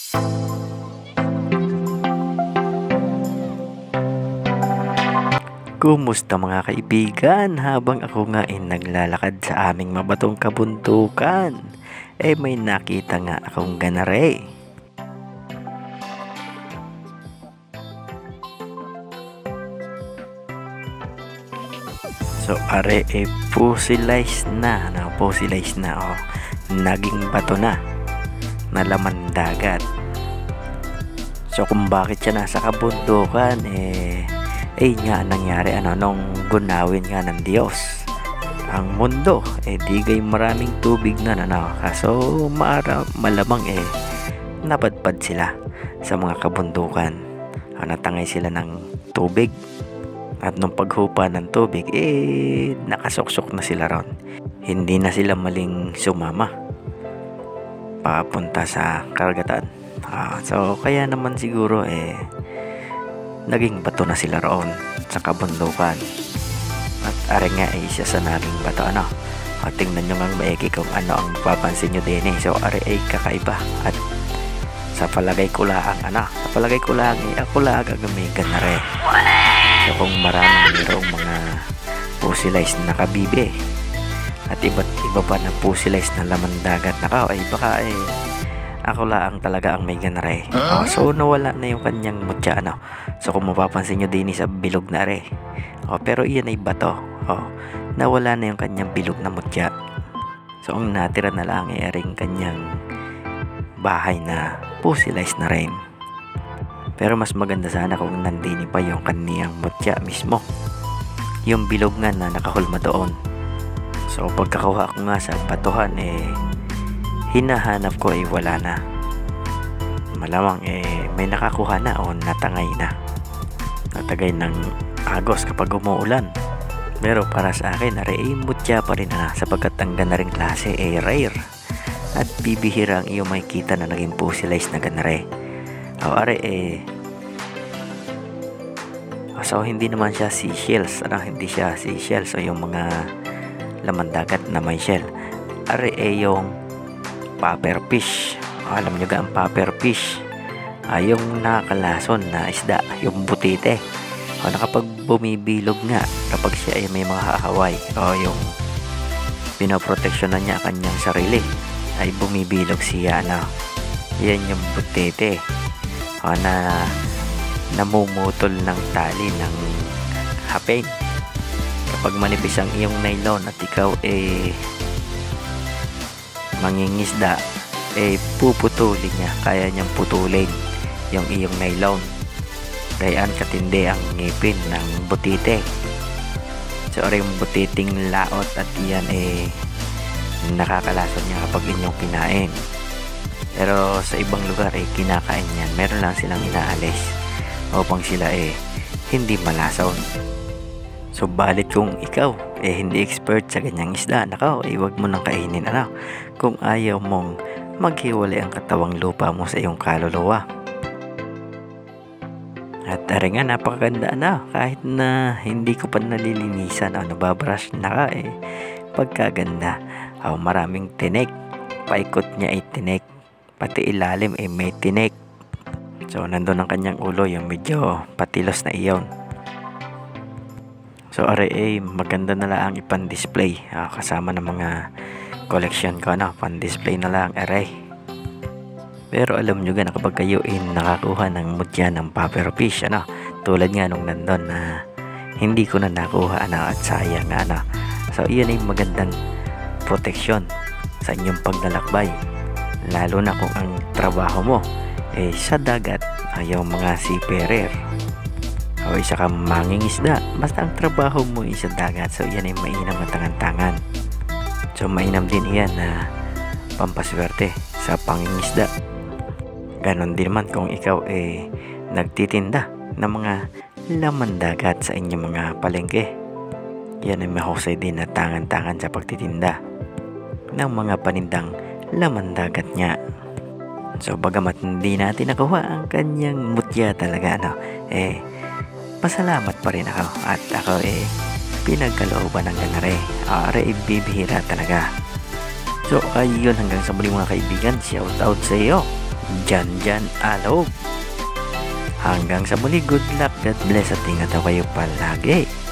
Kumusta mga kaibigan? Habang ako nga ay naglalakad sa aming mabatong kabundukan, may nakita nga akong ganare. So are fossilized na, naging bato na laman dagat. So kung bakit siya nasa kabundukan, nga nangyari nung gunawin nga ng Diyos ang mundo, digay maraming tubig na kaso malamang napadpad sila sa mga kabundukan, natangay sila ng tubig, at nung paghupa ng tubig nakasoksok na sila ron, hindi na sila maling sumama papunta sa karagatan. So kaya naman siguro naging bato na sila roon sa kabundukan. At are nga isa sa naging bato tingnan nyo nga maigi kung ano ang papansin nyo din So are kakaiba, at sa palagay ko lang ako lang may ganare. So kung maraming mayroong mga fossilized na kabibe at iba't iba pa na fossilized na laman dagat baka ako lang talaga ang may ganare. So nawala na yung kanyang mutya So kung mapapansin nyo din sa bilog na pero iyan ay bato. Nawala na yung kanyang bilog na mutya. So ang natira na lang ay aring kanyang bahay na fossilized na rin. Pero mas maganda sana kung nandini pa yung kaniyang mutya mismo, yung bilog nga na nakahulma doon. So pagkakuha ko nga sa batuhan hinahanap ko wala na. Malamang may nakakuha na o natangay na. Natagay ng agos kapag umuulan. Pero para sa akin mutya pa rin sapagkat ang ganaring klase rare at bibihira ang iyong makikita na naging fossilized na ganare. So hindi naman siya seashells, hindi siya seashells o yung mga laman dagat na may shell. Yung popper fish. Alam nyo ga ang popper fish? Yung nakakalason na isda, yung butite. Kapag bumibilog nga, kapag siya ay may mga hahaway yung pinoproteksyonan niya kanyang sarili, ay bumibilog siya yan yung butite na namumutol ng tali ng hapeng. Kapag manipis ang iyong nylon at ikaw mangingisda, puputulin niya, kaya niyang putulin yung iyong nylon. Gayaan katindi ang ngipin ng butite. So yung butiting laot at iyan nakakalason niya kapag inyong kinain. Pero sa ibang lugar kinakain yan. Meron lang silang inaalis upang sila hindi malason. So balit kung ikaw hindi expert sa ganyang isda, wag mo nang kainin kung ayaw mong maghiwalay ang katawang lupa mo sa iyong kaluluwa. At nga napakaganda kahit na hindi ko pa nalilinisan nababrush pagkaganda. Maraming tinik, paikot niya tinik, pati ilalim may tinik. So nandun ang kanyang ulo, yung medyo patilos na iyon. So maganda na lang ipan-display kasama ng mga collection ko pan-display na lang Pero alam nyo na kapag kayo nakakuha ng mutya ng popper fish tulad nga nung nandun na hindi ko na nakuha at sayang So iyan ay magandang proteksyon sa inyong paglalakbay, lalo na kung ang trabaho mo sa dagat, yung mga seafarer o isa kang mangingisda, basta ang trabaho mo sa dagat. So yan ay mainam at tangan-tangan. So mainam din iyan na pampaswerte sa pangingisda. Ganon din naman kung ikaw nagtitinda ng mga laman dagat sa inyong mga palengke. Yan ay mahusay din na tangan-tangan sa pagtitinda ng mga panindang laman dagat niya. So bagamat hindi natin nakuha ang kanyang mutya talaga pasalamat pa rin ako, at ako pinagkalooban ng ganare. Bibihira talaga. So ayun, hanggang sa muli mga kaibigan, shout out sa iyo. Jan Alog. Hanggang sa muli, good luck, God bless at ingat kayo palagi.